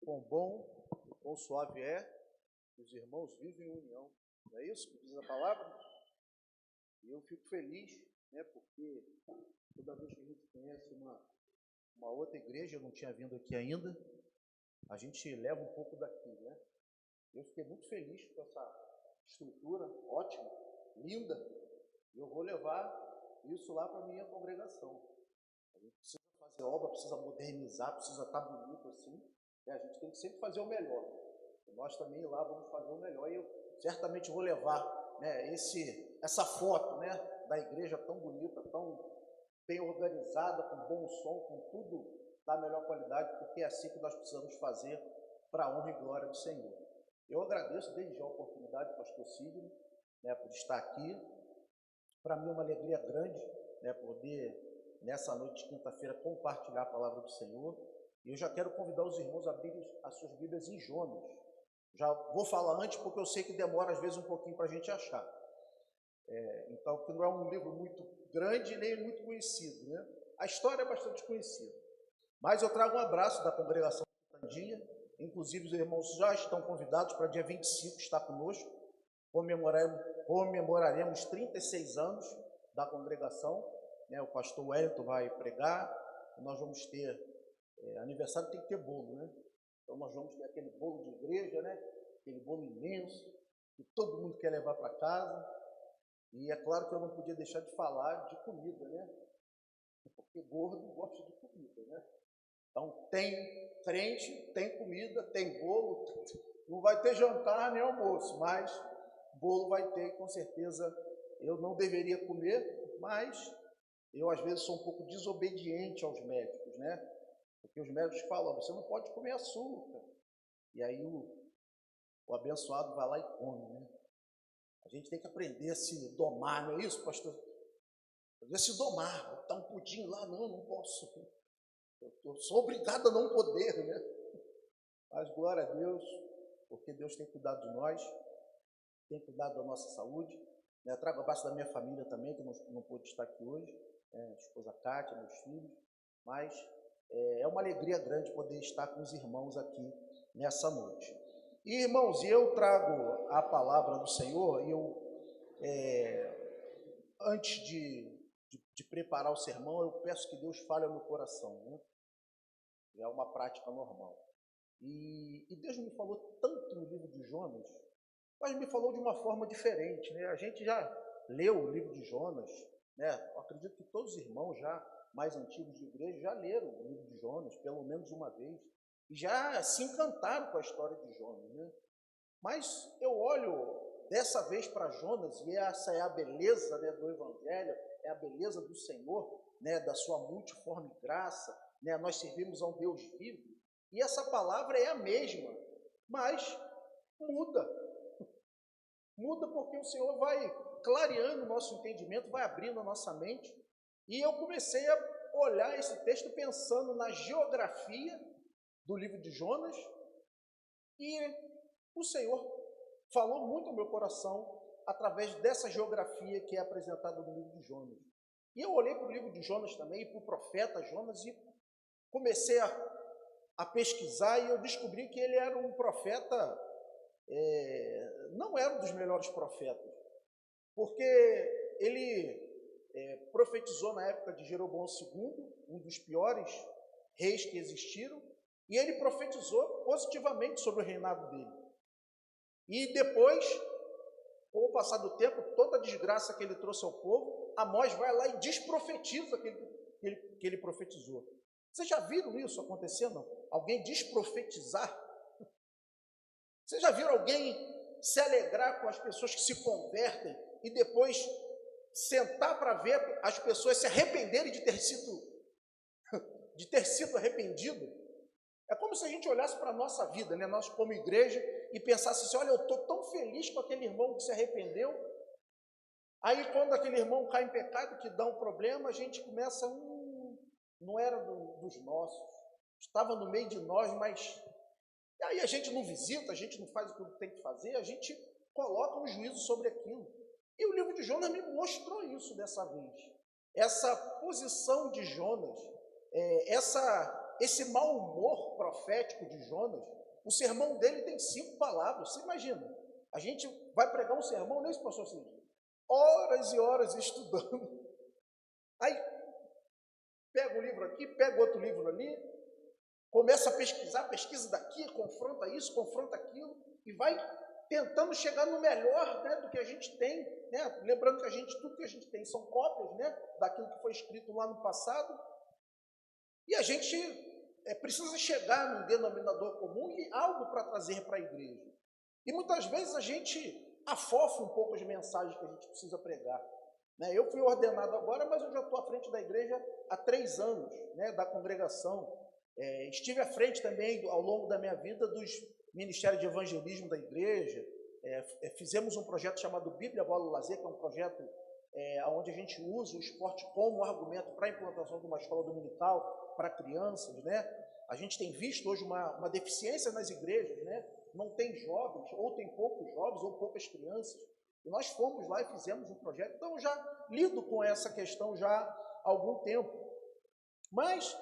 quão bom e quão suave é que os irmãos vivem em união. Não é isso que diz a palavra? E eu fico feliz, né, porque toda vez que a gente conhece uma outra igreja, eu não tinha vindo aqui ainda, a gente leva um pouco daqui, né? Eu fiquei muito feliz com essa estrutura ótima, linda, e eu vou levar isso lá para a minha congregação. A gente precisa fazer obra, precisa modernizar, precisa estar bonito assim, né? A gente tem que sempre fazer o melhor. E nós também lá vamos fazer o melhor, e eu certamente vou levar, né, essa foto, né, da igreja tão bonita, tão bem organizada, com bom som, com tudo da melhor qualidade, porque é assim que nós precisamos fazer para a honra e glória do Senhor. Eu agradeço desde já a oportunidade, pastor Sidney, né, por estar aqui. Para mim é uma alegria grande, né, poder, nessa noite de quinta-feira, compartilhar a palavra do Senhor. E eu já quero convidar os irmãos a abrirem as suas Bíblias em Jonas. Já vou falar antes, porque eu sei que demora às vezes um pouquinho para a gente achar. Então, que não é um livro muito grande nem muito conhecido, né? A história é bastante conhecida. Mas eu trago um abraço da congregação Tandinha. Inclusive, os irmãos já estão convidados para dia 25 estar conosco. Comemoraremos 36 anos da congregação, né? O pastor Wellington vai pregar. Nós vamos ter, aniversário tem que ter bolo, né? Então nós vamos ter aquele bolo de igreja, né? Aquele bolo imenso, que todo mundo quer levar para casa. E é claro que eu não podia deixar de falar de comida, né? Porque gordo gosta de comida, né? Então tem frente, tem comida, tem bolo. Não vai ter jantar nem almoço, mas bolo vai ter, com certeza. Eu não deveria comer, mas eu às vezes sou um pouco desobediente aos médicos, né? Porque os médicos falam, você não pode comer açúcar. E aí o abençoado vai lá e come, né? A gente tem que aprender a se domar, não é isso, pastor? Aprender a se domar, botar um pudim lá, não posso. Eu sou obrigado a não poder, né? Mas glória a Deus, porque Deus tem cuidado de nós, tem cuidado da nossa saúde. Né? Eu trago abaixo da minha família também, que não pôde estar aqui hoje, a esposa Kátia, meus filhos, mas é uma alegria grande poder estar com os irmãos aqui nessa noite. E, irmãos, eu trago a palavra do Senhor, e antes de preparar o sermão, eu peço que Deus fale ao meu coração, né? É uma prática normal. E Deus me falou tanto no livro de Jonas, mas me falou de uma forma diferente, né? A gente já leu o livro de Jonas, né? Eu acredito que todos os irmãos já mais antigos de igreja já leram o livro de Jonas, pelo menos uma vez, e já se encantaram com a história de Jonas, né? Mas eu olho dessa vez para Jonas, e essa é a beleza, né, do Evangelho, é a beleza do Senhor, né, da sua multiforme graça, né? Nós servimos a um Deus vivo, e essa palavra é a mesma, mas muda. Muda porque o Senhor vai clareando o nosso entendimento, vai abrindo a nossa mente. E eu comecei a olhar esse texto pensando na geografia do livro de Jonas, e o Senhor falou muito ao meu coração através dessa geografia que é apresentada no livro de Jonas. E eu olhei para o livro de Jonas também, para o profeta Jonas, e comecei a pesquisar, e eu descobri que ele era um profeta, não era um dos melhores profetas, porque ele profetizou na época de Jeroboão II, um dos piores reis que existiram, e ele profetizou positivamente sobre o reinado dele. E depois, com o passar do tempo, toda a desgraça que ele trouxe ao povo, Amós vai lá e desprofetiza que ele profetizou. Vocês já viram isso acontecendo? Alguém desprofetizar? Vocês já viram alguém se alegrar com as pessoas que se convertem e depois sentar para ver as pessoas se arrependerem de ter sido arrependido? É como se a gente olhasse para a nossa vida, né, nós como igreja, e pensasse assim, olha, eu estou tão feliz com aquele irmão que se arrependeu. Aí quando aquele irmão cai em pecado, que dá um problema, a gente começa, não era dos nossos, estava no meio de nós, mas... E aí a gente não visita, a gente não faz o que tem que fazer, a gente coloca um juízo sobre aquilo. E o livro de Jonas me mostrou isso dessa vez. Essa posição de Jonas, essa esse mau humor profético de Jonas, o sermão dele tem 5 palavras. Você imagina, a gente vai pregar um sermão, nem se passou assim, horas e horas estudando. Aí pega um livro aqui, pega outro livro ali, começa a pesquisar, pesquisa daqui, confronta isso, confronta aquilo, e vai tentando chegar no melhor, né, do que a gente tem, né? Lembrando que tudo que a gente tem são cópias, né, daquilo que foi escrito lá no passado, e a gente precisa chegar num denominador comum e algo para trazer para a igreja. E muitas vezes a gente afofa um pouco as mensagens que a gente precisa pregar. Né? Eu fui ordenado agora, mas eu já estou à frente da igreja há 3 anos, né, da congregação. Estive à frente também, ao longo da minha vida, dos ministérios de evangelismo da igreja. Fizemos um projeto chamado Bíblia, Bola e Lazer, que é um projeto onde a gente usa o esporte como argumento para a implantação de uma escola dominical para crianças. Né? A gente tem visto hoje uma deficiência nas igrejas, né? Não tem jovens, ou tem poucos jovens, ou poucas crianças. E nós fomos lá e fizemos um projeto. Então, eu já lido com essa questão já há algum tempo. Mas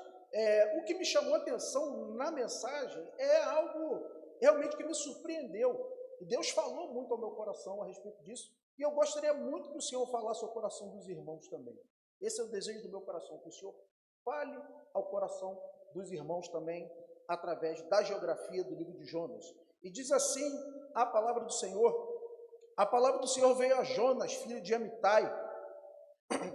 o que me chamou a atenção na mensagem é algo realmente que me surpreendeu. E Deus falou muito ao meu coração a respeito disso. E eu gostaria muito que o Senhor falasse ao coração dos irmãos também. Esse é o desejo do meu coração, que o Senhor fale ao coração dos irmãos também, através da geografia do livro de Jonas. E diz assim a palavra do Senhor. A palavra do Senhor veio a Jonas, filho de Amitai,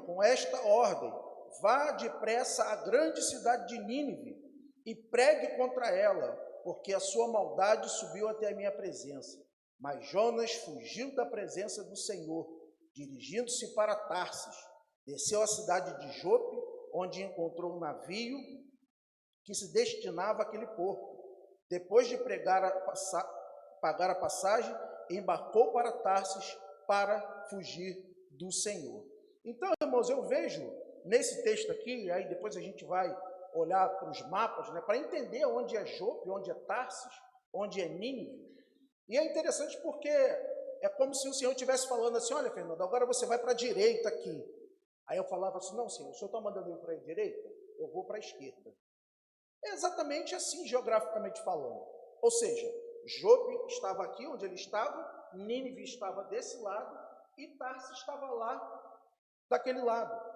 com esta ordem: vá depressa à grande cidade de Nínive e pregue contra ela, porque a sua maldade subiu até a minha presença. Mas Jonas fugiu da presença do Senhor, dirigindo-se para Tarsis. Desceu à cidade de Jope, onde encontrou um navio que se destinava àquele porto. Depois de pagar a passagem, embarcou para Tarsis para fugir do Senhor. Então, irmãos, eu vejo nesse texto aqui, aí depois a gente vai olhar para os mapas, né, para entender onde é Jope, onde é Tarsis, onde é Nínive. E é interessante porque é como se o Senhor estivesse falando assim: olha, Fernando, agora você vai para a direita aqui. Aí eu falava assim: não, Senhor, o Senhor está mandando eu para a direita? Eu vou para a esquerda. É exatamente assim, geograficamente falando. Ou seja, Jope estava aqui onde ele estava, Nínive estava desse lado e Tarsis estava lá, daquele lado.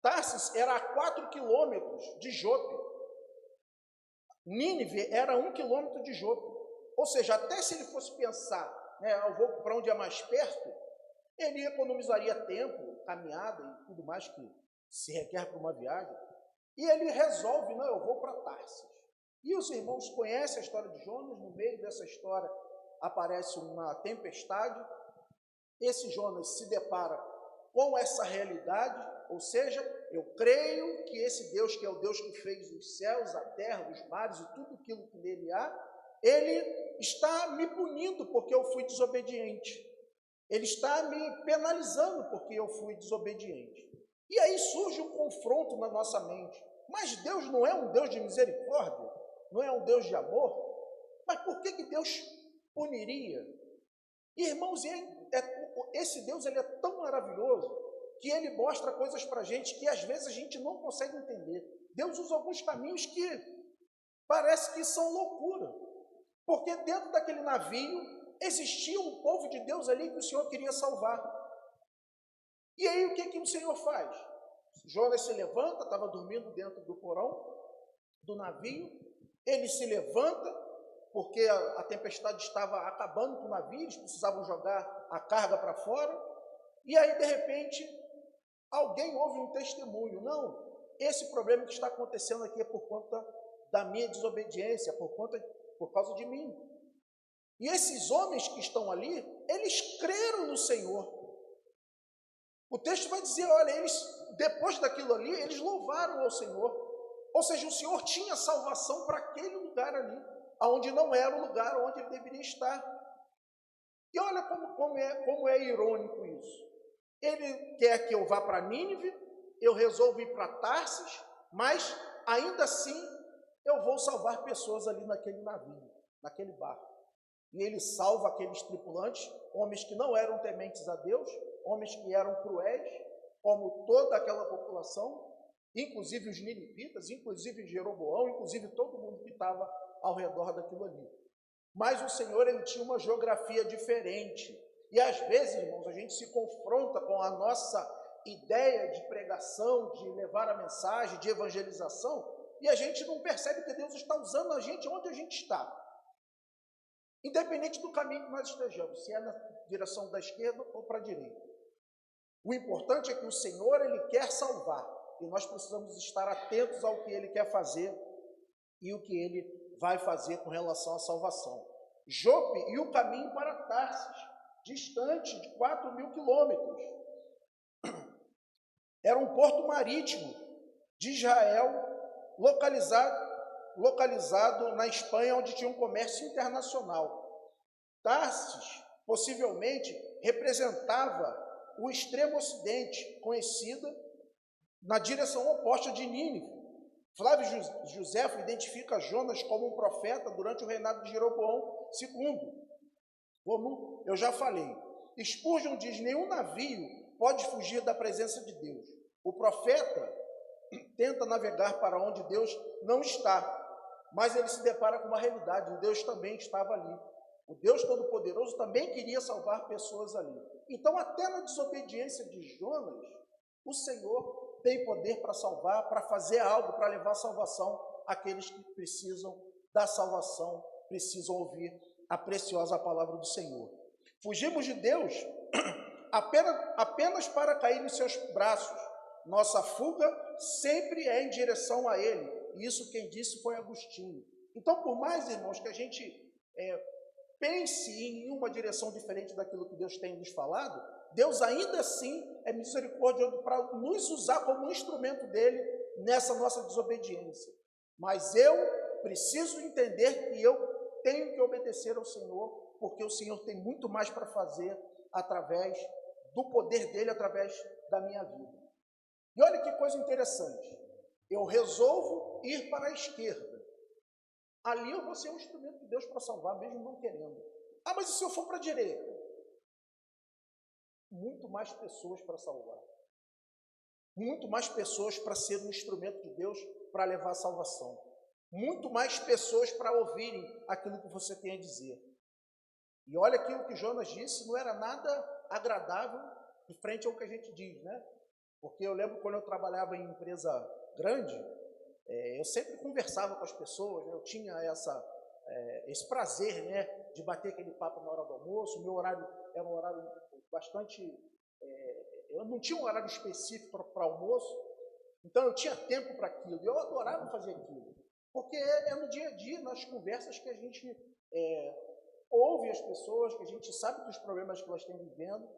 Tarsis era a 4 quilômetros de Jope. Nínive era 1 quilômetro de Jope. Ou seja, até se ele fosse pensar, né, eu vou para onde é mais perto, ele economizaria tempo, caminhada e tudo mais que se requer para uma viagem. E ele resolve: não, eu vou para Tarsis. E os irmãos conhecem a história de Jonas. No meio dessa história aparece uma tempestade. Esse Jonas se depara com essa realidade, ou seja, eu creio que esse Deus, que é o Deus que fez os céus, a terra, os mares e tudo aquilo que nele há, ele está me punindo porque eu fui desobediente. Ele está me penalizando porque eu fui desobediente. E aí surge um confronto na nossa mente. Mas Deus não é um Deus de misericórdia? Não é um Deus de amor? Mas por que Deus puniria? Irmãos, esse Deus ele é tão maravilhoso que ele mostra coisas para a gente que às vezes a gente não consegue entender. Deus usa alguns caminhos que parece que são loucura. Porque dentro daquele navio existia um povo de Deus ali que o Senhor queria salvar. E aí o que o Senhor faz? Jonas se levanta, estava dormindo dentro do porão do navio. Ele se levanta, porque a tempestade estava acabando com o navio, eles precisavam jogar a carga para fora. E aí, de repente, alguém ouve um testemunho: não, esse problema que está acontecendo aqui é por conta da minha desobediência, por causa de mim. E esses homens que estão ali, eles creram no Senhor. O texto vai dizer: olha, eles, depois daquilo ali, eles louvaram ao Senhor. Ou seja, o Senhor tinha salvação para aquele lugar ali, onde não era o lugar onde ele deveria estar. E olha como é irônico isso. Ele quer que eu vá para Nínive, eu resolvo ir para Tarsis, mas ainda assim eu vou salvar pessoas ali naquele navio, naquele barco. E ele salva aqueles tripulantes, homens que não eram tementes a Deus, homens que eram cruéis, como toda aquela população. inclusive os ninivitas, inclusive Jeroboão, inclusive todo mundo que estava ao redor daquilo ali. Mas o Senhor, ele tinha uma geografia diferente. E às vezes, irmãos, a gente se confronta com a nossa ideia de pregação, de levar a mensagem, de evangelização, e a gente não percebe que Deus está usando a gente onde a gente está. Independente do caminho que nós estejamos, se é na direção da esquerda ou para a direita. O importante é que o Senhor, ele quer salvar, e nós precisamos estar atentos ao que ele quer fazer e o que ele vai fazer com relação à salvação. Jope e o caminho para Tarsis, distante de 4.000 quilômetros. Era um porto marítimo de Israel, localizado na Espanha, onde tinha um comércio internacional. Tarsis, possivelmente, representava o extremo ocidente, conhecida na direção oposta de Nínive. Flávio Joséfo identifica Jonas como um profeta durante o reinado de Jeroboão II. Como eu já falei, Spurgeon diz: nenhum navio pode fugir da presença de Deus. O profeta tenta navegar para onde Deus não está, mas ele se depara com uma realidade: Deus também estava ali. O Deus Todo-Poderoso também queria salvar pessoas ali. Então, até na desobediência de Jonas, o Senhor tem poder para salvar, para fazer algo, para levar salvação àqueles que precisam da salvação, precisam ouvir a preciosa palavra do Senhor. Fugimos de Deus apenas para cair em seus braços. Nossa fuga sempre é em direção a Ele. E isso quem disse foi Agostinho. Então, por mais, irmãos, que a gente pense em uma direção diferente daquilo que Deus tem nos falado, Deus ainda assim é misericordioso para nos usar como instrumento dele nessa nossa desobediência. Mas eu preciso entender que eu tenho que obedecer ao Senhor, porque o Senhor tem muito mais para fazer através do poder dele, através da minha vida. E olha que coisa interessante. Eu resolvo ir para a esquerda. Ali eu vou ser um instrumento de Deus para salvar, mesmo não querendo. Ah, mas e se eu for para a direita? Muito mais pessoas para salvar. Muito mais pessoas para ser um instrumento de Deus para levar a salvação. Muito mais pessoas para ouvirem aquilo que você tem a dizer. E olha que o que Jonas disse não era nada agradável de frente ao que a gente diz, né? Porque eu lembro quando eu trabalhava em empresa grande, eu sempre conversava com as pessoas, né? Eu tinha esse prazer, né, de bater aquele papo na hora do almoço. O meu horário era um horário bastante... eu não tinha um horário específico para almoço, então eu tinha tempo para aquilo, e eu adorava fazer aquilo. Porque é no dia a dia, nas conversas, que a gente ouve as pessoas, que a gente sabe dos problemas que elas estão vivendo,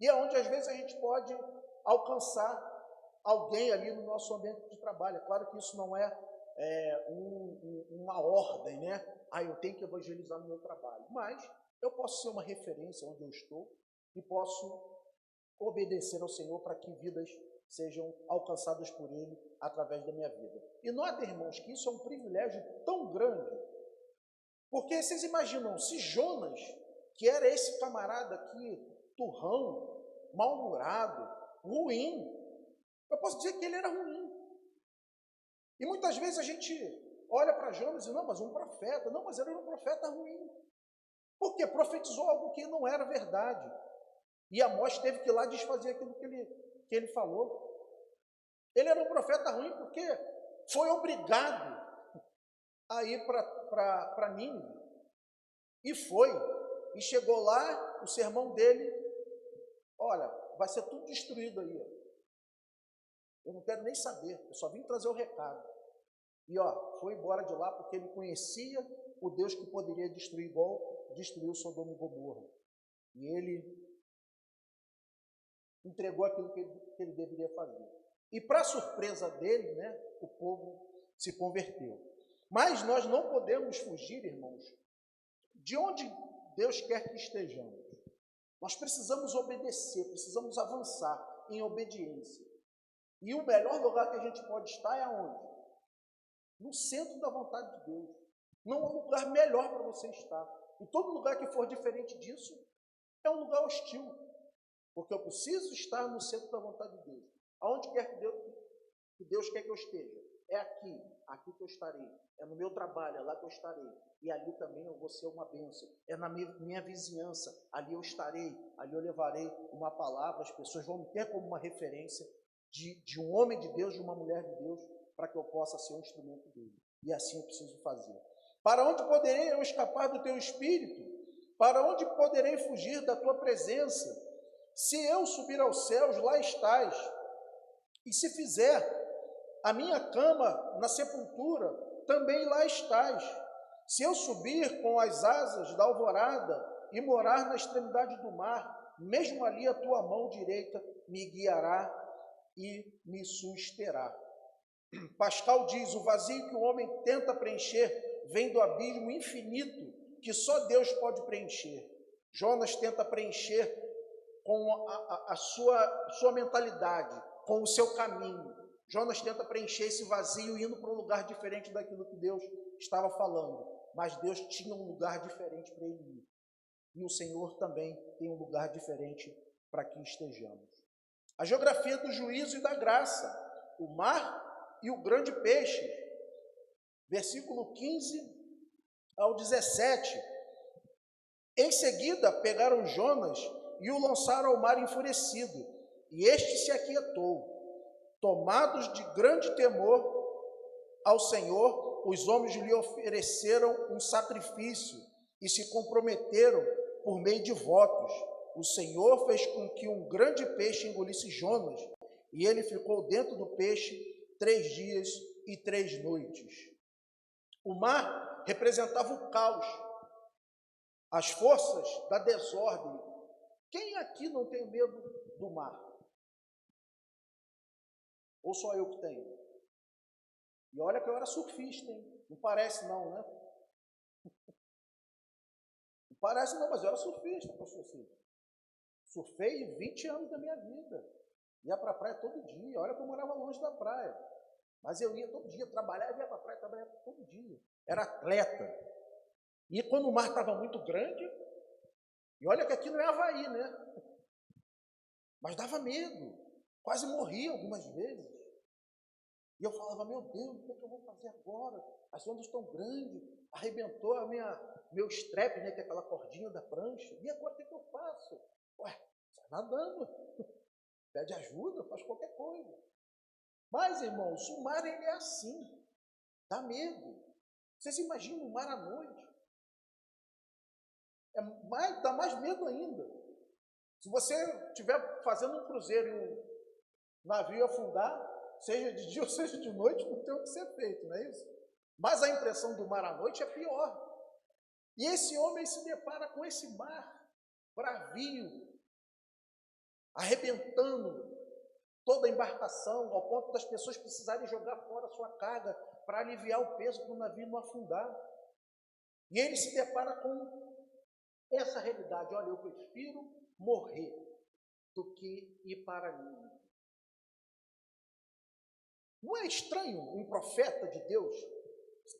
e é onde às vezes a gente pode alcançar alguém ali no nosso ambiente de trabalho. É claro que isso não é uma ordem, né? Eu tenho que evangelizar no meu trabalho. Mas eu posso ser uma referência onde eu estou e posso obedecer ao Senhor para que vidas sejam alcançadas por Ele através da minha vida. E notem, irmãos, que isso é um privilégio tão grande, porque vocês imaginam, se Jonas, que era esse camarada aqui, turrão, mal-humorado, ruim, eu posso dizer que ele era ruim. E muitas vezes a gente olha para Jonas e diz: não, mas um profeta. Não, mas ele era um profeta ruim. Por quê? Profetizou algo que não era verdade. E Amós teve que ir lá desfazer aquilo que ele falou. Ele era um profeta ruim porque foi obrigado a ir para Nínive. E foi. E chegou lá, o sermão dele: olha, vai ser tudo destruído aí. Ó. Eu não quero nem saber, eu só vim trazer o recado. E foi embora de lá porque ele conhecia o Deus que poderia destruir, igual destruiu Sodoma e Gomorra. E ele entregou aquilo que ele deveria fazer. E para surpresa dele, né, o povo se converteu. Mas nós não podemos fugir, irmãos, de onde Deus quer que estejamos. Nós precisamos obedecer, precisamos avançar em obediência. E o melhor lugar que a gente pode estar é aonde? No centro da vontade de Deus. Não há lugar melhor para você estar. E todo lugar que for diferente disso é um lugar hostil. Porque eu preciso estar no centro da vontade de Deus. Aonde quer que Deus que Deus quer que eu esteja. É aqui, aqui que eu estarei. É no meu trabalho, é lá que eu estarei. E ali também eu vou ser uma bênção. É na minha vizinhança, ali eu estarei, ali eu levarei uma palavra, as pessoas vão me ter como uma referência de um homem de Deus, de uma mulher de Deus, para que eu possa ser um instrumento dele. E assim eu preciso fazer. Para onde poderei eu escapar do teu espírito? Para onde poderei fugir da tua presença? Se eu subir aos céus, lá estás. E se fizer a minha cama na sepultura, também lá estás. Se eu subir com as asas da alvorada e morar na extremidade do mar, mesmo ali a tua mão direita me guiará e me susterá. Pascal diz, o vazio que o homem tenta preencher vem do abismo infinito que só Deus pode preencher. Jonas tenta preencher com a sua mentalidade, com o seu caminho. Jonas tenta preencher esse vazio indo para um lugar diferente daquilo que Deus estava falando. Mas Deus tinha um lugar diferente para ele ir. E o Senhor também tem um lugar diferente para que estejamos. A geografia do juízo e da graça. O mar e o grande peixe. Versículo 15 ao 17. Em seguida, pegaram Jonas e o lançaram ao mar enfurecido. E este se aquietou. Tomados de grande temor ao Senhor, os homens lhe ofereceram um sacrifício e se comprometeram por meio de votos. O Senhor fez com que um grande peixe engolisse Jonas, e ele ficou dentro do peixe 3 dias e 3 noites. O mar representava o caos, as forças da desordem. Quem aqui não tem medo do mar? Ou só eu que tenho? E olha que eu era surfista, hein? Não parece não, né? Não parece não, mas eu era surfista, pastor Cid. Surfei 20 anos da minha vida. Ia para a praia todo dia. Olha que eu morava longe da praia. Mas eu ia todo dia trabalhar, ia para a praia, trabalhava todo dia. Era atleta. E quando o mar estava muito grande, e olha que aqui não é Havaí, né? Mas dava medo. Quase morria algumas vezes. E eu falava, meu Deus, o que é que eu vou fazer agora? As ondas estão grandes, arrebentou meu strap, né, que é aquela cordinha da prancha. E agora o que é que eu faço? Ué, sai nadando, pede ajuda, faz qualquer coisa. Mas, irmãos, o mar ele é assim, dá medo. Vocês imaginam o mar à noite? Dá mais medo ainda. Se você estiver fazendo um cruzeiro e um navio afundar, seja de dia ou seja de noite, não tem o que ser feito, não é isso? Mas a impressão do mar à noite é pior. E esse homem se depara com esse mar bravio, arrebentando toda a embarcação, ao ponto das pessoas precisarem jogar fora a sua carga para aliviar o peso para o navio não afundar. E ele se depara com essa realidade. Olha, eu prefiro morrer do que ir para mim. Não é estranho um profeta de Deus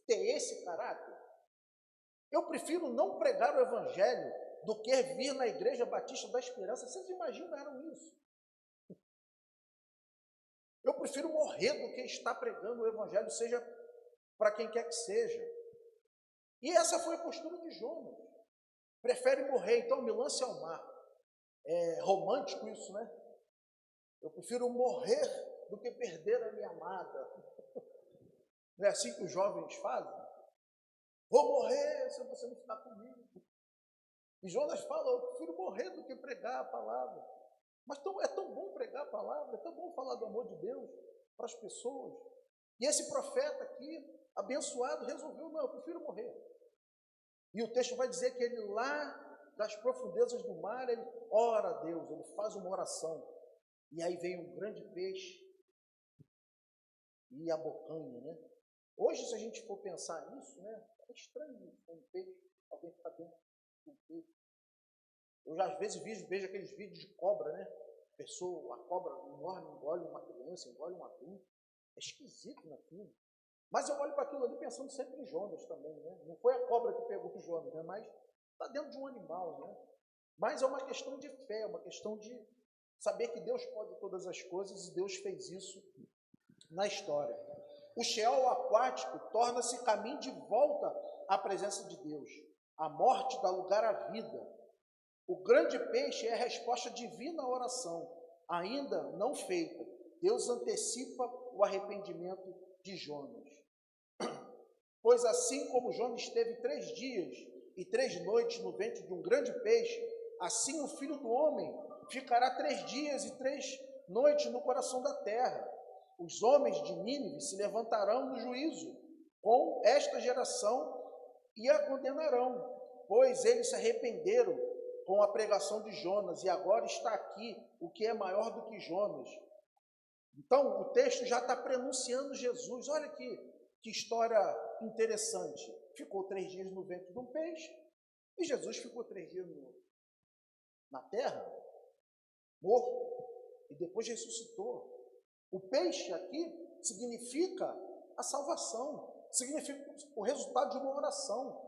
ter esse caráter? Eu prefiro não pregar o evangelho do que vir na Igreja Batista da Esperança. Vocês imaginaram isso? Eu prefiro morrer do que estar pregando o evangelho, seja para quem quer que seja. E essa foi a postura de Jonas. Prefere morrer, então me lance ao mar. É romântico isso, né? Eu prefiro morrer do que perder a minha amada. Não é assim que os jovens fazem? Vou morrer se você não ficar comigo. E Jonas fala, eu prefiro morrer do que pregar a palavra. Mas é tão bom pregar a palavra, é tão bom falar do amor de Deus para as pessoas. E esse profeta aqui, abençoado, resolveu, não, eu prefiro morrer. E o texto vai dizer que ele lá das profundezas do mar, ele ora a Deus, ele faz uma oração. E aí vem um grande peixe e abocanha, né? Hoje, se a gente for pensar nisso, né, é estranho isso, um peixe, alguém ficar dentro de um peixe. Eu já, às vezes vejo aqueles vídeos de cobra, né? A cobra enorme engole uma criança, engole um adulto. É esquisito naquilo. Mas eu olho para aquilo ali pensando sempre em Jonas também, né? Não foi a cobra que pegou o Jonas, né? Mas está dentro de um animal, né? Mas é uma questão de fé, é uma questão de saber que Deus pode todas as coisas e Deus fez isso na história. O Sheol aquático torna-se caminho de volta à presença de Deus. A morte dá lugar à vida. O grande peixe é a resposta divina à oração, ainda não feita. Deus antecipa o arrependimento de Jonas. Pois assim como Jonas esteve 3 dias e 3 noites no ventre de um grande peixe, assim o Filho do Homem ficará 3 dias e 3 noites no coração da terra. Os homens de Nínive se levantarão no juízo com esta geração e a condenarão, pois eles se arrependeram com a pregação de Jonas, e agora está aqui o que é maior do que Jonas. Então, o texto já está prenunciando Jesus. Olha que história interessante. Ficou 3 dias no ventre de um peixe, e Jesus ficou 3 dias na terra, morto, e depois ressuscitou. O peixe aqui significa a salvação, significa o resultado de uma oração.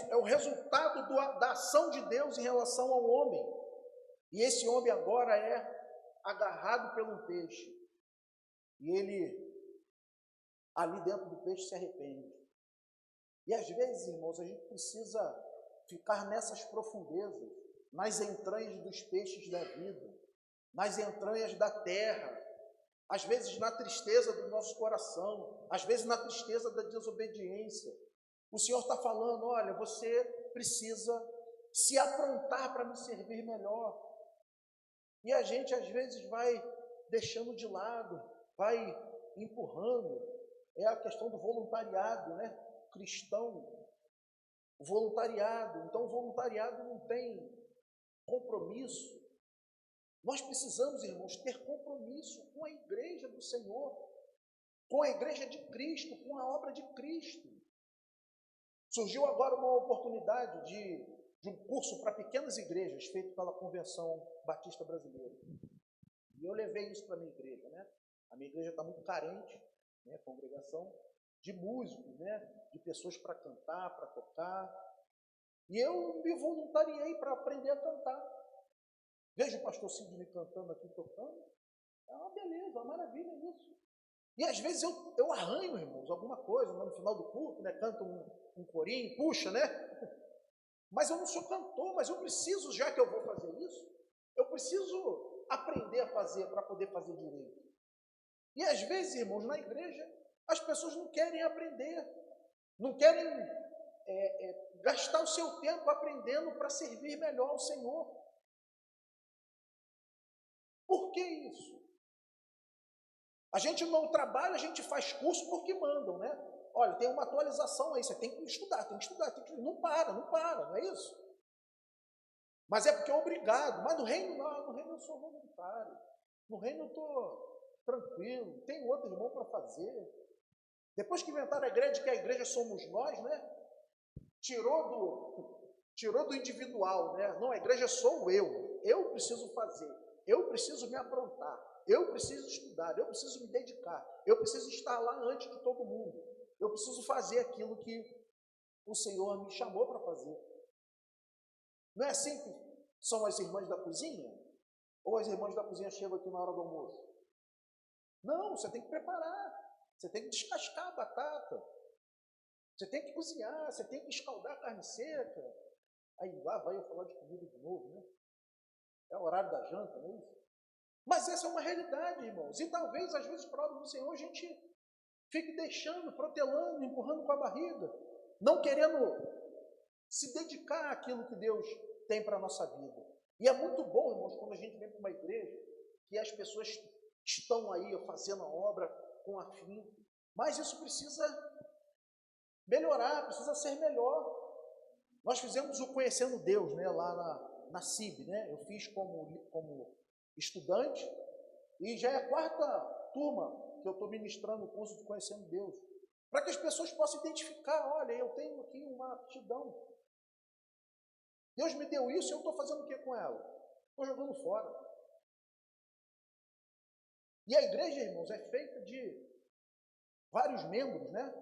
É o resultado da ação de Deus em relação ao homem. E esse homem agora é agarrado por um peixe. E ele, ali dentro do peixe, se arrepende. E às vezes, irmãos, a gente precisa ficar nessas profundezas, nas entranhas dos peixes da vida, nas entranhas da terra, às vezes na tristeza do nosso coração, às vezes na tristeza da desobediência. O Senhor está falando, olha, você precisa se aprontar para me servir melhor. E a gente às vezes vai deixando de lado, vai empurrando. É a questão do voluntariado, né? Cristão, o voluntariado. Então o voluntariado não tem compromisso. Nós precisamos, irmãos, ter compromisso com a igreja do Senhor, com a igreja de Cristo, com a obra de Cristo. Surgiu agora uma oportunidade de um curso para pequenas igrejas, feito pela Convenção Batista Brasileira. E eu levei isso para a minha igreja, né? A minha igreja está muito carente, né? Congregação de músicos, né? De pessoas para cantar, para tocar. E eu me voluntariei para aprender a cantar. Vejo o pastor Sidney cantando aqui, tocando. É uma beleza, uma maravilha isso. E às vezes eu arranho, irmãos, alguma coisa, no final do culto, né? Canto um corinho, puxa, né? Mas eu não sou cantor, mas eu preciso, já que eu vou fazer isso, eu preciso aprender a fazer para poder fazer direito. E às vezes, irmãos, na igreja, as pessoas não querem aprender, não querem gastar o seu tempo aprendendo para servir melhor ao Senhor. Por que isso? A gente não trabalha, a gente faz curso porque mandam, né? Olha, tem uma atualização aí, você tem que estudar, tem que estudar, tem que... Não para, não é isso? Mas é porque é obrigado. Mas no reino não, no reino eu sou voluntário. No reino eu estou tranquilo, tem outro irmão para fazer. Depois que inventaram a igreja, que a igreja somos nós, né? Tirou do individual, né? Não, a igreja sou eu preciso fazer, eu preciso me aprontar, eu preciso estudar, eu preciso me dedicar, eu preciso estar lá antes de todo mundo, eu preciso fazer aquilo que o Senhor me chamou para fazer. Não é assim que são as irmãs da cozinha? Ou as irmãs da cozinha chegam aqui na hora do almoço? Não, você tem que preparar, você tem que descascar a batata, você tem que cozinhar, você tem que escaldar a carne seca. Aí lá vai eu falar de comida de novo, né? É o horário da janta, não é isso? Mas essa é uma realidade, irmãos. E talvez, às vezes, para a obra do Senhor, a gente fique deixando, protelando, empurrando com a barriga, não querendo se dedicar àquilo que Deus tem para a nossa vida. E é muito bom, irmãos, quando a gente vem para uma igreja, que as pessoas estão aí fazendo a obra com afinco, mas isso precisa melhorar, precisa ser melhor. Nós fizemos o Conhecendo Deus, né, lá na CIB, né? Eu fiz como estudante, e já é a 4ª turma que eu estou ministrando o curso de Conhecendo Deus, para que as pessoas possam identificar, olha, eu tenho aqui uma aptidão. Deus me deu isso e eu estou fazendo o que com ela? Estou jogando fora. E a igreja, irmãos, é feita de vários membros, né?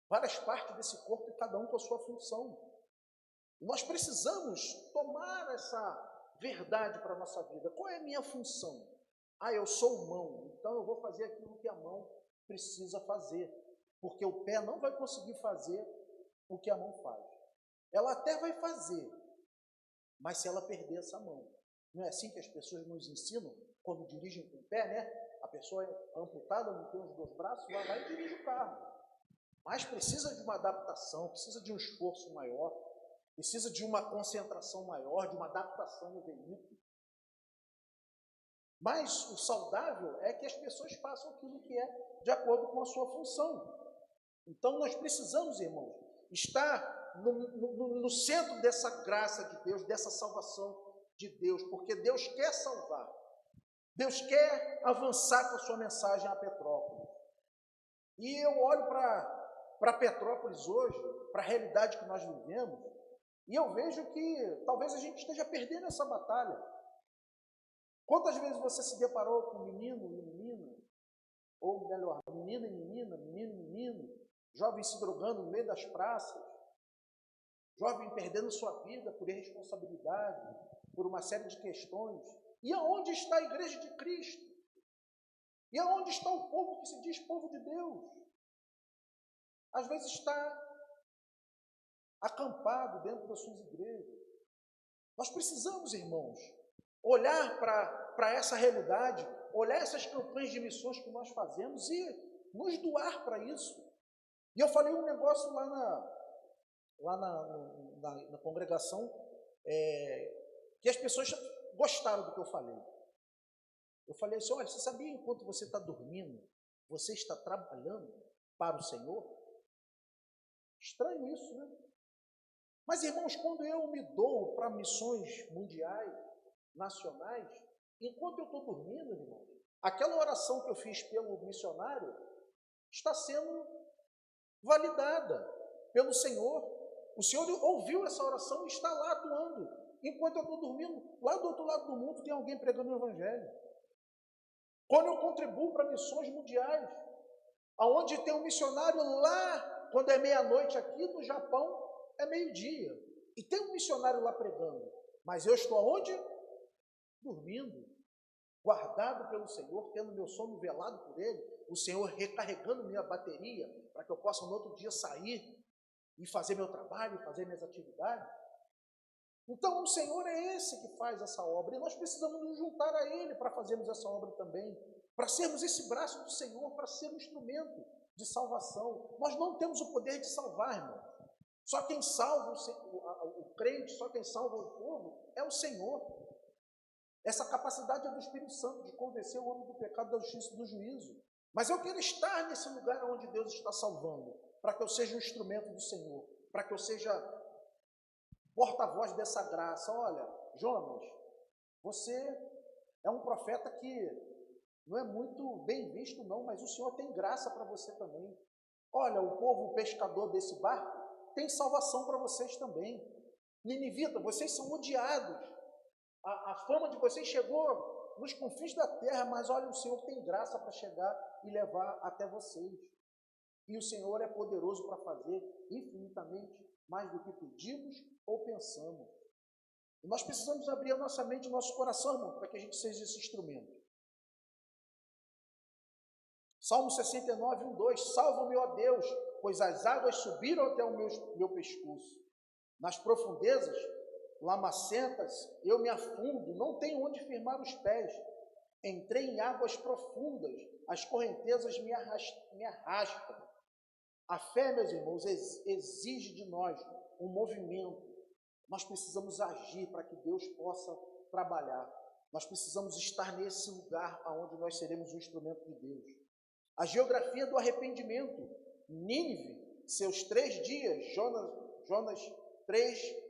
Várias partes desse corpo, e cada um com a sua função. E nós precisamos tomar essa verdade para a nossa vida. Qual é a minha função? Eu sou mão, então eu vou fazer aquilo que a mão precisa fazer, porque o pé não vai conseguir fazer o que a mão faz. Ela até vai fazer, mas se ela perder essa mão. Não é assim que as pessoas nos ensinam quando dirigem com o pé, né? A pessoa é amputada, não tem os dois braços, vai lá e dirige o carro. Mas precisa de uma adaptação, precisa de um esforço maior, precisa de uma concentração maior, de uma adaptação no veículo. Mas o saudável é que as pessoas façam aquilo que é de acordo com a sua função. Então nós precisamos, irmãos, estar no centro dessa graça de Deus, dessa salvação de Deus, porque Deus quer salvar. Deus quer avançar com a sua mensagem a Petrópolis. E eu olho para Petrópolis hoje, para a realidade que nós vivemos, e eu vejo que talvez a gente esteja perdendo essa batalha. Quantas vezes você se deparou com menino e menina, ou melhor, menina e menina, menino e menino, jovem se drogando no meio das praças, jovem perdendo sua vida por irresponsabilidade, por uma série de questões. E aonde está a igreja de Cristo? E aonde está o povo que se diz povo de Deus? Às vezes está acampado dentro das suas igrejas. Nós precisamos, irmãos, olhar para essa realidade, olhar essas campanhas de missões que nós fazemos e nos doar para isso. E eu falei um negócio lá na congregação, que as pessoas gostaram do que eu falei. Eu falei assim, olha, você sabia enquanto você está dormindo, você está trabalhando para o Senhor? Estranho isso, né? Mas, irmãos, quando eu me dou para missões mundiais, nacionais, enquanto eu estou dormindo, irmão, aquela oração que eu fiz pelo missionário está sendo validada pelo Senhor. O Senhor ouviu essa oração e está lá atuando. Enquanto eu estou dormindo, lá do outro lado do mundo tem alguém pregando o Evangelho. Quando eu contribuo para missões mundiais, aonde tem um missionário lá, quando é meia-noite aqui no Japão, é meio-dia. E tem um missionário lá pregando. Mas eu estou aonde? Dormindo, guardado pelo Senhor, tendo meu sono velado por Ele, o Senhor recarregando minha bateria, para que eu possa no outro dia sair e fazer meu trabalho, fazer minhas atividades. Então o Senhor é esse que faz essa obra, e nós precisamos nos juntar a Ele para fazermos essa obra também, para sermos esse braço do Senhor, para ser um instrumento de salvação. Nós não temos o poder de salvar, irmão. Só quem salva o crente, só quem salva o povo é o Senhor. Essa capacidade é do Espírito Santo de convencer o homem do pecado, da justiça e do juízo. Mas eu quero estar nesse lugar onde Deus está salvando, para que eu seja um instrumento do Senhor, para que eu seja porta-voz dessa graça. Olha, Jonas, você é um profeta que não é muito bem visto não, mas o Senhor tem graça para você também. Olha, o povo pescador desse barco tem salvação para vocês também. Ninivita, vocês são odiados. A fama de vocês chegou nos confins da terra, mas olha, o Senhor tem graça para chegar e levar até vocês. E o Senhor é poderoso para fazer infinitamente mais do que pedimos ou pensamos. E nós precisamos abrir a nossa mente e o nosso coração, irmão, para que a gente seja esse instrumento. Salmo 69, 1, 2. Salva-me, ó Deus, pois as águas subiram até o meu pescoço. Nas profundezas lamacentas, eu me afundo, não tenho onde firmar os pés. Entrei em águas profundas, as correntezas me arrastam. A fé, meus irmãos, exige de nós um movimento. Nós precisamos agir para que Deus possa trabalhar. Nós precisamos estar nesse lugar onde nós seremos um instrumento de Deus. A geografia do arrependimento. Nínive, seus 3 dias, Jonas 3,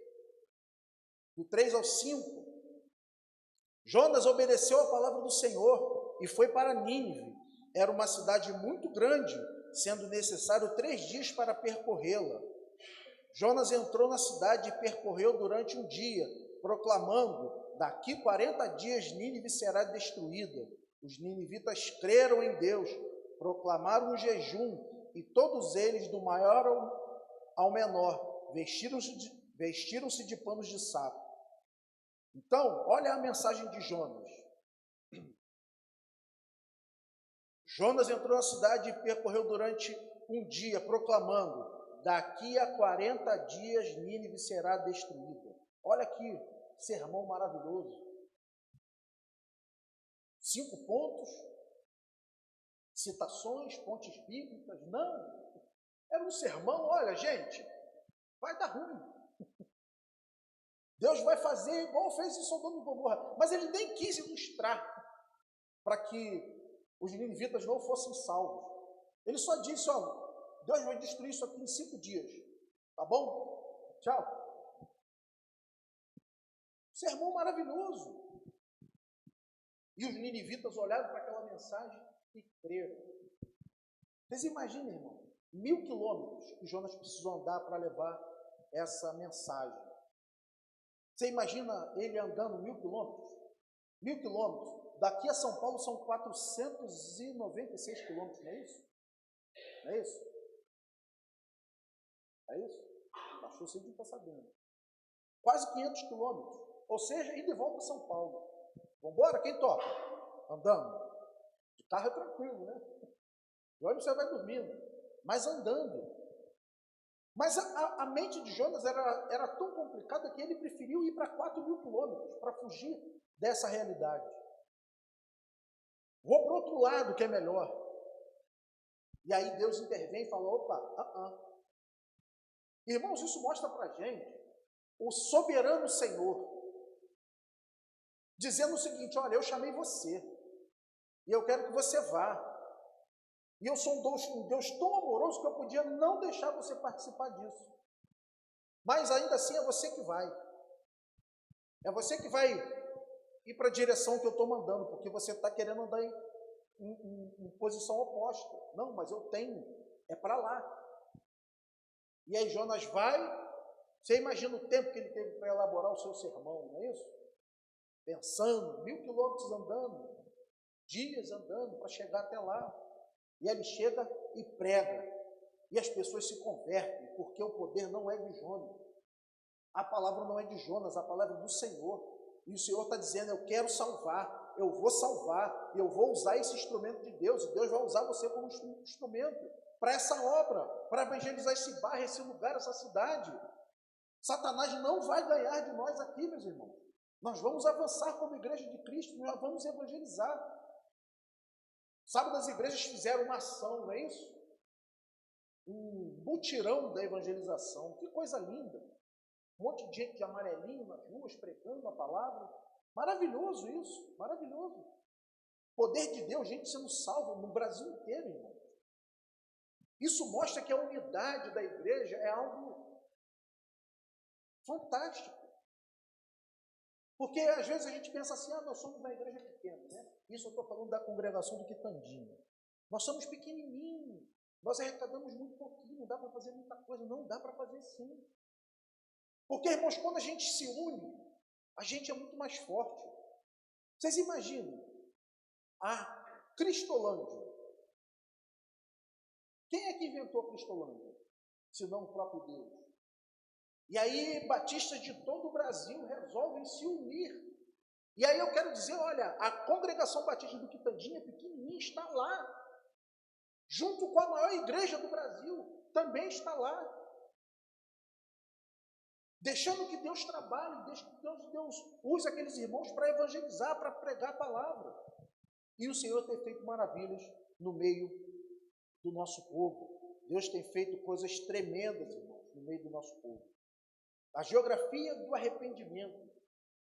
do 3 ao 5. Jonas obedeceu a palavra do Senhor e foi para Nínive. Era uma cidade muito grande, sendo necessário 3 dias para percorrê-la. Jonas entrou na cidade e percorreu durante um dia, proclamando: daqui 40 dias Nínive será destruída. Os ninivitas creram em Deus, proclamaram um jejum, e todos eles, do maior ao menor, vestiram-se de panos de saco. Então, olha a mensagem de Jonas. Jonas entrou na cidade e percorreu durante um dia, proclamando: daqui a 40 dias Nínive será destruída. Olha que sermão maravilhoso. 5 pontos, citações, fontes bíblicas. Não, era um sermão, olha gente, vai dar ruim. Deus vai fazer igual fez em Sodoma e Gomorra. Mas ele nem quis ilustrar para que os ninivitas não fossem salvos. Ele só disse, ó, Deus vai destruir isso aqui em 5 dias. Tá bom? Tchau. Sermão maravilhoso. E os ninivitas olharam para aquela mensagem e creram. Vocês imaginem, irmão, 1000 quilômetros que Jonas precisou andar para levar essa mensagem. Você imagina ele andando 1000 quilômetros? 1000 quilômetros. Daqui a São Paulo são 496 quilômetros, não é isso? Não é isso? É isso? Acho que você não está sabendo. Quase 500 quilômetros. Ou seja, ir de volta a São Paulo. Vamos embora? Quem toca? Andando. De carro é tranquilo, né? De ônibus você vai dormindo. Mas andando. Mas a mente de Jonas era tão complicada que ele preferiu ir para 4.000 quilômetros para fugir dessa realidade. Vou para o outro lado, que é melhor. E aí Deus intervém e fala, opa, Irmãos, isso mostra para a gente o soberano Senhor dizendo o seguinte, olha, eu chamei você e eu quero que você vá. E eu sou um Deus tão amoroso que eu podia não deixar você participar disso. Mas ainda assim é você que vai. É você que vai ir para a direção que eu estou mandando, porque você está querendo andar em posição oposta. Não, mas eu tenho, é para lá. E aí Jonas vai, você imagina o tempo que ele teve para elaborar o seu sermão, não é isso? Pensando, 1000 quilômetros andando, dias andando para chegar até lá. E ele chega e prega. E as pessoas se convertem, porque o poder não é de Jonas. A palavra não é de Jonas, a palavra é do Senhor. E o Senhor está dizendo, eu quero salvar, eu vou salvar, e eu vou usar esse instrumento de Deus, e Deus vai usar você como instrumento para essa obra, para evangelizar esse bairro, esse lugar, essa cidade. Satanás não vai ganhar de nós aqui, meus irmãos. Nós vamos avançar como igreja de Cristo, nós vamos evangelizar. Sábado as igrejas fizeram uma ação, não é isso? Um mutirão da evangelização. Que coisa linda. Um monte de gente de amarelinho nas ruas, pregando a palavra. Maravilhoso isso, maravilhoso. Poder de Deus, gente sendo salva no Brasil inteiro, irmão. Isso mostra que a unidade da igreja é algo fantástico. Porque às vezes a gente pensa assim, nós somos uma igreja pequena, né? Isso eu estou falando da congregação do Quitandinha. Nós somos pequenininhos, nós arrecadamos muito pouquinho, não dá para fazer muita coisa. Não dá para fazer sim. Porque, irmãos, quando a gente se une, a gente é muito mais forte. Vocês imaginam a Cristolândia. Quem é que inventou a Cristolândia? Se não o próprio Deus. E aí, batistas de todo o Brasil resolvem se unir. E aí eu quero dizer, olha, a congregação batista do Quitandinha, pequenininha, está lá. Junto com a maior igreja do Brasil, também está lá. Deixando que Deus trabalhe, deixando que Deus use aqueles irmãos para evangelizar, para pregar a palavra. E o Senhor tem feito maravilhas no meio do nosso povo. Deus tem feito coisas tremendas, irmãos, no meio do nosso povo. A geografia do arrependimento,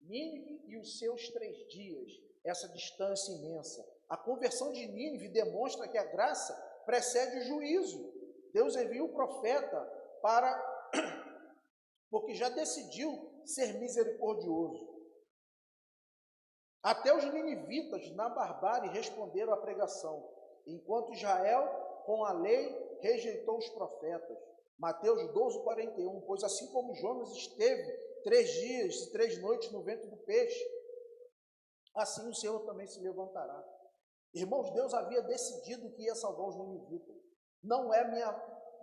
Nínive e os seus 3 dias, essa distância imensa. A conversão de Nínive demonstra que a graça precede o juízo. Deus envia o profeta porque já decidiu ser misericordioso. Até os ninivitas, na barbárie, responderam à pregação, enquanto Israel, com a lei, rejeitou os profetas. Mateus 12:41, pois assim como Jonas esteve 3 dias e 3 noites no ventre do peixe, assim o Senhor também se levantará. Irmãos, Deus havia decidido que ia salvar os ninivitas. Não é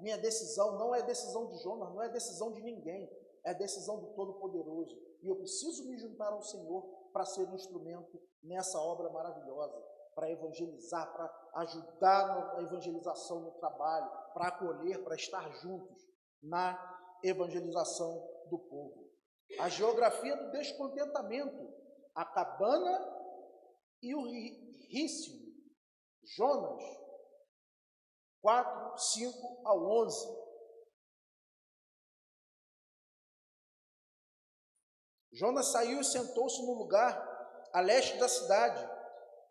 minha decisão, não é decisão de Jonas, não é decisão de ninguém, é decisão do Todo-Poderoso. E eu preciso me juntar ao Senhor para ser um instrumento nessa obra maravilhosa, para evangelizar, ajudar na evangelização no trabalho, para acolher, para estar juntos na evangelização do povo. A geografia do descontentamento, a cabana e o rícino. Jonas 4, 5 ao 11. Jonas saiu e sentou-se no lugar a leste da cidade.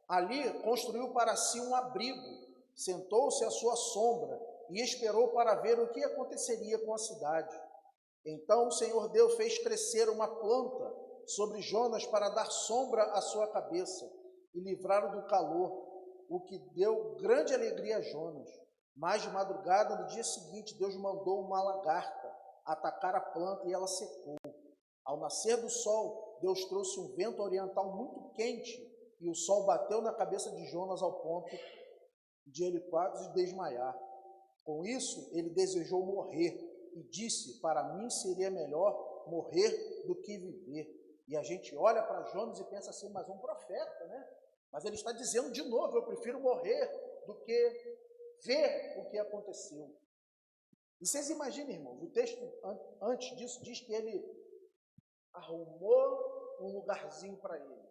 Ali construiu para si um abrigo, sentou-se à sua sombra e esperou para ver o que aconteceria com a cidade. Então o Senhor Deus fez crescer uma planta sobre Jonas para dar sombra à sua cabeça e livrá-lo do calor, o que deu grande alegria a Jonas. Mas de madrugada, no dia seguinte, Deus mandou uma lagarta atacar a planta e ela secou. Ao nascer do sol, Deus trouxe um vento oriental muito quente e o sol bateu na cabeça de Jonas ao ponto de ele quase desmaiar. Com isso, ele desejou morrer e disse: para mim seria melhor morrer do que viver. E a gente olha para Jonas e pensa assim, mas um profeta, né? Mas ele está dizendo de novo, eu prefiro morrer do que ver o que aconteceu. E vocês imaginem, irmãos, o texto antes disso diz que ele arrumou um lugarzinho para ele.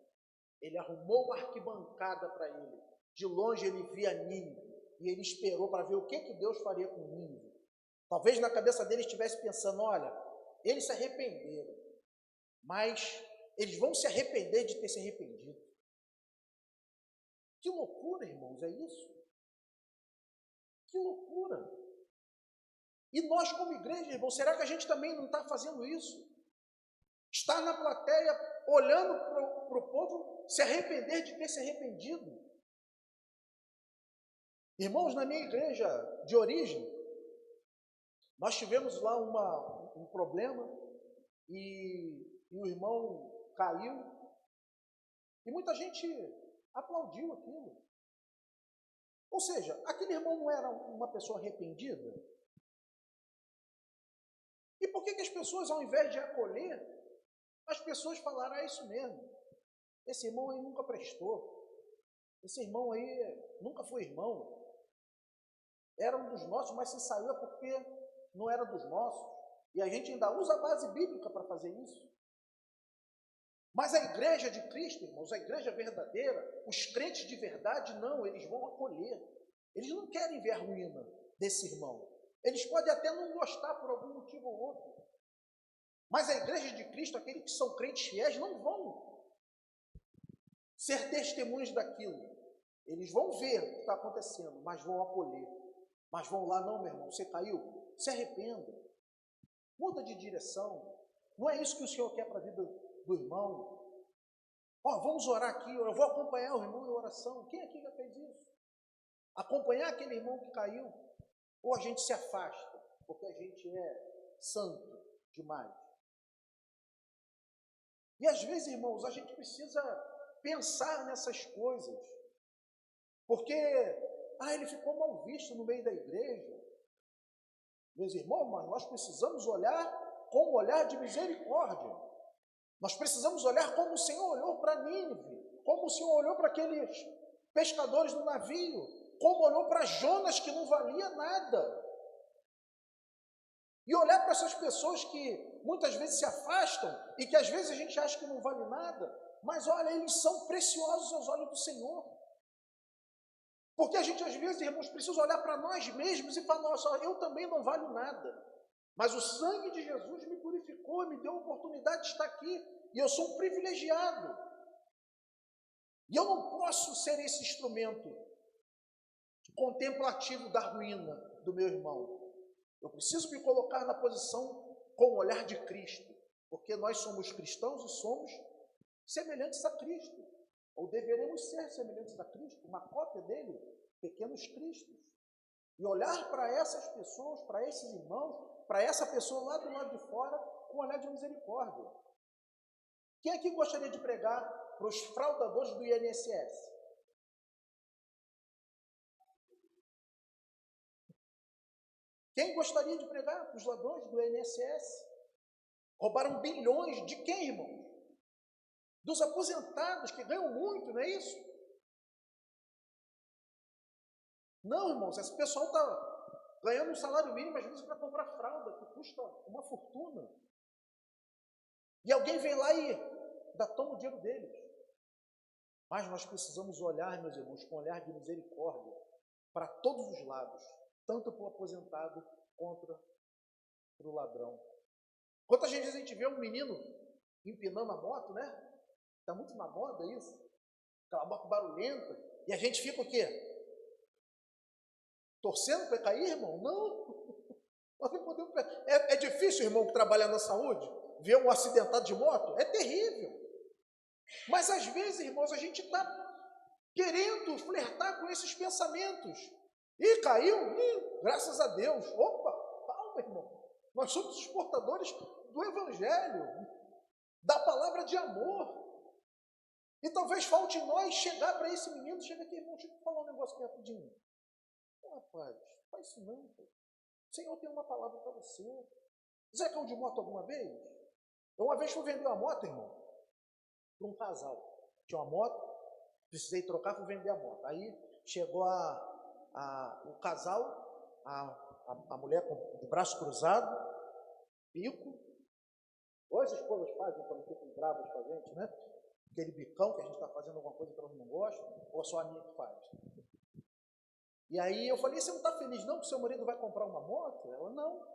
Ele arrumou uma arquibancada para ele. De longe ele via Nínive e ele esperou para ver o que Deus faria com Nínive. Talvez na cabeça dele estivesse pensando, olha, eles se arrependeram, mas eles vão se arrepender de ter se arrependido. Que loucura, irmãos, é isso? Que loucura! E nós como igreja, irmãos, será que a gente também não está fazendo isso? Estar na plateia, olhando para o povo se arrepender de ter se arrependido. Irmãos, na minha igreja de origem, nós tivemos lá um problema e o irmão caiu e muita gente aplaudiu aquilo. Ou seja, aquele irmão não era uma pessoa arrependida? E por que as pessoas, ao invés de acolher, as pessoas falaram, é isso mesmo, esse irmão aí nunca prestou, esse irmão aí nunca foi irmão, era um dos nossos, mas se saiu é porque não era dos nossos, e a gente ainda usa a base bíblica para fazer isso. Mas a igreja de Cristo, irmãos, a igreja verdadeira, os crentes de verdade, não, eles vão acolher, eles não querem ver a ruína desse irmão, eles podem até não gostar por algum motivo ou outro, mas a igreja de Cristo, aqueles que são crentes fiéis, não vão ser testemunhas daquilo. Eles vão ver o que está acontecendo, mas vão acolher. Mas vão lá, não, meu irmão, você caiu? Se arrependa. Muda de direção. Não é isso que o Senhor quer para a vida do irmão. Ó, vamos orar aqui, eu vou acompanhar o irmão em oração. Quem aqui já fez isso? Acompanhar aquele irmão que caiu? Ou a gente se afasta, porque a gente é santo demais? E às vezes, irmãos, a gente precisa pensar nessas coisas, porque, ele ficou mal visto no meio da igreja. Meus irmãos, mas nós precisamos olhar com um olhar de misericórdia. Nós precisamos olhar como o Senhor olhou para Nínive, como o Senhor olhou para aqueles pescadores do navio, como olhou para Jonas, que não valia nada. E olhar para essas pessoas que muitas vezes se afastam e que às vezes a gente acha que não vale nada, mas olha, eles são preciosos aos olhos do Senhor. Porque a gente às vezes, irmãos, precisa olhar para nós mesmos e falar, nossa, eu também não valho nada, mas o sangue de Jesus me purificou, me deu a oportunidade de estar aqui, e eu sou um privilegiado. E eu não posso ser esse instrumento contemplativo da ruína do meu irmão. Eu preciso me colocar na posição com o olhar de Cristo, porque nós somos cristãos e somos semelhantes a Cristo, ou deveremos ser semelhantes a Cristo, uma cópia dele, pequenos cristos. E olhar para essas pessoas, para esses irmãos, para essa pessoa lá do lado de fora, com um olhar de misericórdia. Quem aqui gostaria de pregar para os fraudadores do INSS? Quem gostaria de pregar para os ladrões do INSS? Roubaram bilhões de quem, irmãos? Dos aposentados, que ganham muito, não é isso? Não, irmãos, esse pessoal está ganhando um salário mínimo, às vezes, para comprar fralda, que custa uma fortuna. E alguém vem lá e toma o dinheiro deles. Mas nós precisamos olhar, meus irmãos, com um olhar de misericórdia para todos os lados, tanto para o aposentado quanto para o ladrão. Quantas vezes a gente vê um menino empinando a moto, né? Está muito na moda isso. Aquela moto barulhenta. E a gente fica o quê? Torcendo para cair, irmão? Não. Nós não podemos... É difícil, irmão, que trabalha na saúde, ver um acidentado de moto? É terrível. Mas às vezes, irmãos, a gente está querendo flertar com esses pensamentos. Ih, caiu? Ih, graças a Deus. Opa, calma, irmão. Nós somos os portadores do Evangelho, da palavra de amor. E talvez falte nós chegar para esse menino, chega aqui, irmão, deixa eu falar um negócio aqui rapidinho. Rapaz, faz isso não. O Senhor tem uma palavra para você. Zé caiu de moto alguma vez? Eu uma vez fui vender uma moto, irmão, para um casal. Tinha uma moto, precisei trocar, fui vender a moto. Aí chegou o casal, a mulher com o braço cruzado, bico. Ou as esposas fazem quando ficam bravas com a gente, né? Aquele bicão que a gente está fazendo alguma coisa que elas não gostam, ou só a minha que faz. E aí eu falei, você não está feliz não que seu marido vai comprar uma moto? Ela, não.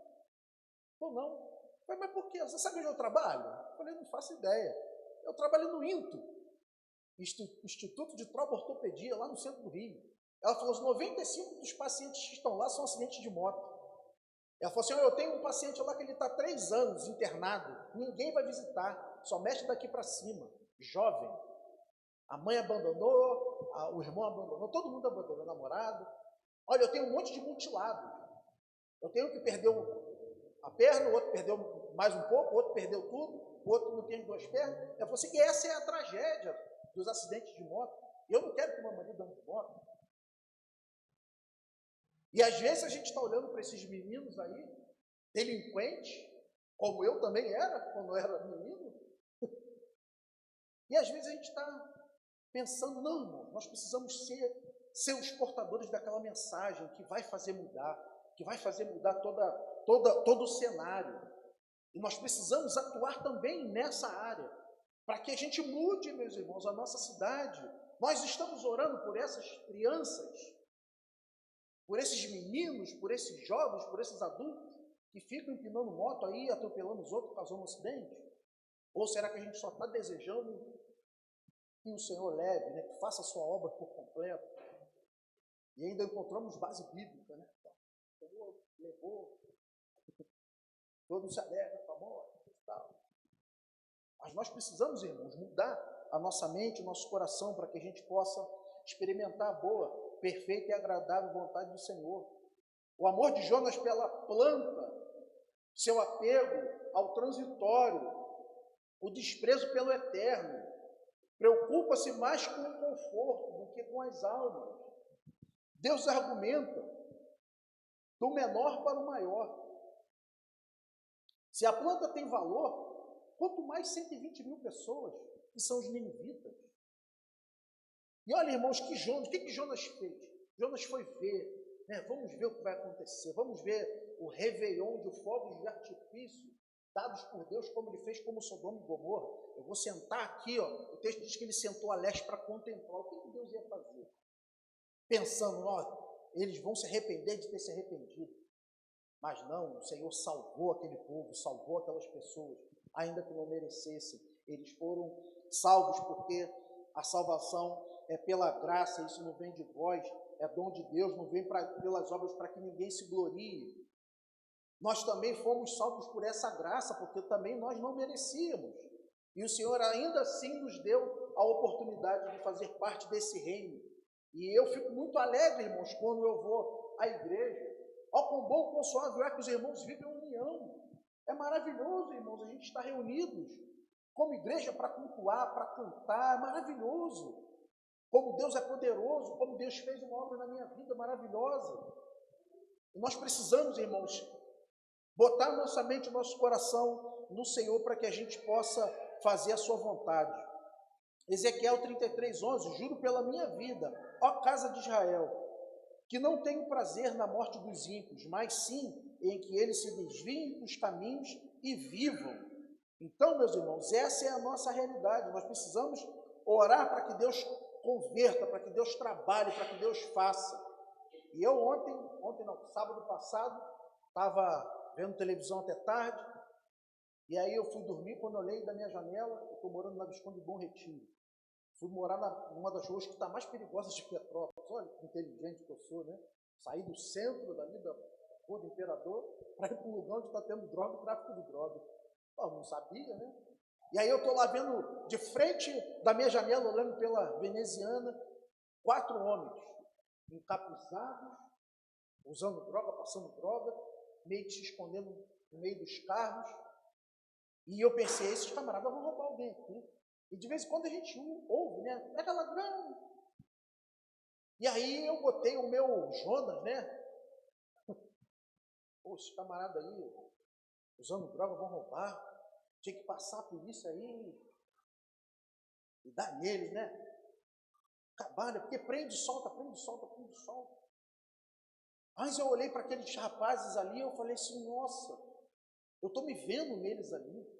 Ou não. Eu falei, mas por quê? Você sabe onde eu trabalho? Eu falei, não faço ideia. Eu trabalho no INTO, Instituto de Traumaortopedia, lá no centro do Rio. Ela falou, os 95 dos pacientes que estão lá são acidentes de moto. Ela falou assim, eu tenho um paciente lá que ele está 3 anos internado, ninguém vai visitar, só mexe daqui para cima, jovem. A mãe abandonou, o irmão abandonou, todo mundo abandonou o namorado. Olha, eu tenho um monte de mutilado. Eu tenho que perdeu a perna, o outro perdeu mais um pouco, o outro perdeu tudo, o outro não tem as 2 pernas. Ela falou assim, e essa é a tragédia dos acidentes de moto. Eu não quero que meu marido ande de moto. E às vezes a gente está olhando para esses meninos aí, delinquentes, como eu também era, quando eu era menino. E às vezes a gente está pensando, não, irmão, nós precisamos ser os portadores daquela mensagem que vai fazer mudar, todo o cenário. E nós precisamos atuar também nessa área, para que a gente mude, meus irmãos, a nossa cidade. Nós estamos orando por essas crianças, por esses meninos, por esses jovens, por esses adultos que ficam empinando moto aí, atropelando os outros, causando um acidente? Ou será que a gente só está desejando que o Senhor leve, né, que faça a sua obra por completo? E ainda encontramos base bíblica, né? O Senhor levou, todo se alegra com a morte e tal. Mas nós precisamos, irmãos, mudar a nossa mente, o nosso coração, para que a gente possa experimentar a boa, perfeita e agradável vontade do Senhor. O amor de Jonas pela planta, seu apego ao transitório, o desprezo pelo eterno, preocupa-se mais com o conforto do que com as almas. Deus argumenta do menor para o maior. Se a planta tem valor, quanto mais 120 mil pessoas, que são os ninivitas. E olha, irmãos, o que Jonas fez? Jonas foi ver, né? Vamos ver o que vai acontecer, vamos ver o réveillon de fogos de artifício dados por Deus, como ele fez como Sodoma e Gomorra. Eu vou sentar aqui, ó, o texto diz que ele sentou a leste para contemplar. O que Deus ia fazer? Pensando, ó, eles vão se arrepender de ter se arrependido. Mas não, o Senhor salvou aquele povo, salvou aquelas pessoas, ainda que não merecessem. Eles foram salvos porque a salvação é pela graça, isso não vem de vós, é dom de Deus, não vem pelas obras para que ninguém se glorie. Nós também fomos salvos por essa graça, porque também nós não merecíamos. E o Senhor ainda assim nos deu a oportunidade de fazer parte desse reino. E eu fico muito alegre, irmãos, quando eu vou à igreja. Ó, quão bom, quão suave é que os irmãos vivem em união. É maravilhoso, irmãos, a gente estar reunidos como igreja para cultuar, para cantar, é maravilhoso. Como Deus é poderoso, como Deus fez uma obra na minha vida maravilhosa. E nós precisamos, irmãos, botar nossa mente, nosso coração no Senhor para que a gente possa fazer a sua vontade. Ezequiel 33:11, juro pela minha vida, ó casa de Israel, que não tenho prazer na morte dos ímpios, mas sim em que eles se desviem dos caminhos e vivam. Então, meus irmãos, essa é a nossa realidade. Nós precisamos orar para que Deus converta, para que Deus trabalhe, para que Deus faça. E eu ontem não, sábado passado, estava vendo televisão até tarde, e aí eu fui dormir. Quando eu olhei da minha janela, eu estou morando na Visconde de Bom Retiro. Fui morar numa das ruas que está mais perigosas de Petrópolis. Olha que inteligente que eu sou, né? Saí do centro dali da Rua do Imperador para ir para um lugar onde está tendo droga, tráfico de droga. Eu não sabia, né? E aí eu estou lá vendo, de frente da minha janela, olhando pela veneziana, 4 homens encapuzados, usando droga, passando droga, meio que se escondendo no meio dos carros. E eu pensei, esses camaradas vão roubar alguém aqui. E de vez em quando a gente ouve, né? Pega ladrão. E aí eu botei o meu Jonas, né? Pô, esses camaradas aí, usando droga, vão roubar. Tinha que passar a polícia aí e dar neles, né? Trabalha, porque prende, solta, prende, solta, prende, solta. Mas eu olhei para aqueles rapazes ali e eu falei assim, nossa, eu estou me vendo neles ali.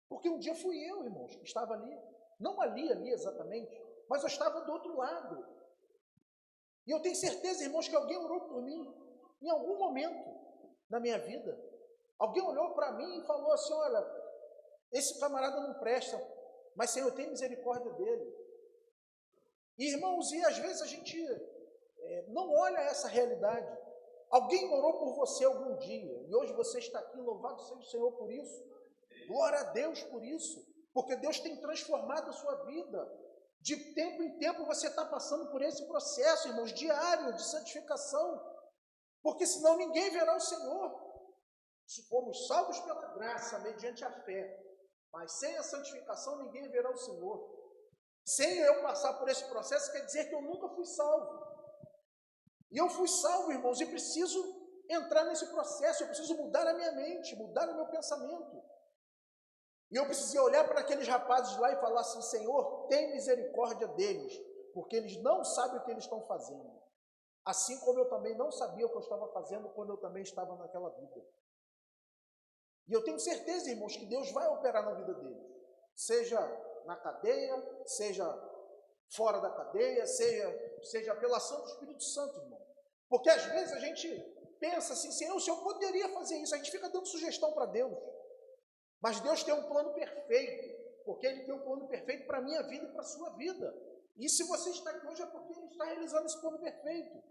Porque um dia fui eu, irmãos, que estava ali. Não ali exatamente, mas eu estava do outro lado. E eu tenho certeza, irmãos, que alguém orou por mim em algum momento na minha vida. Alguém olhou para mim e falou assim, olha, esse camarada não presta, mas Senhor, tem misericórdia dele. E, irmãos, e às vezes a gente não olha essa realidade. Alguém orou por você algum dia, e hoje você está aqui, louvado seja o Senhor por isso. Glória a Deus por isso, porque Deus tem transformado a sua vida. De tempo em tempo você está passando por esse processo, irmãos, diário de santificação, porque senão ninguém verá o Senhor. Se formos salvos pela graça, mediante a fé, mas sem a santificação ninguém verá o Senhor. Sem eu passar por esse processo, quer dizer que eu nunca fui salvo. E eu fui salvo, irmãos, e preciso entrar nesse processo, eu preciso mudar a minha mente, mudar o meu pensamento. E eu precisei olhar para aqueles rapazes lá e falar assim, Senhor, tem misericórdia deles, porque eles não sabem o que eles estão fazendo. Assim como eu também não sabia o que eu estava fazendo quando eu também estava naquela vida. E eu tenho certeza, irmãos, que Deus vai operar na vida deles. Seja na cadeia, seja fora da cadeia, seja pela ação do Espírito Santo, irmão. Porque às vezes a gente pensa assim, Senhor, o Senhor poderia fazer isso. A gente fica dando sugestão para Deus. Mas Deus tem um plano perfeito, porque Ele tem um plano perfeito para a minha vida e para a sua vida. E se você está aqui hoje é porque Ele está realizando esse plano perfeito.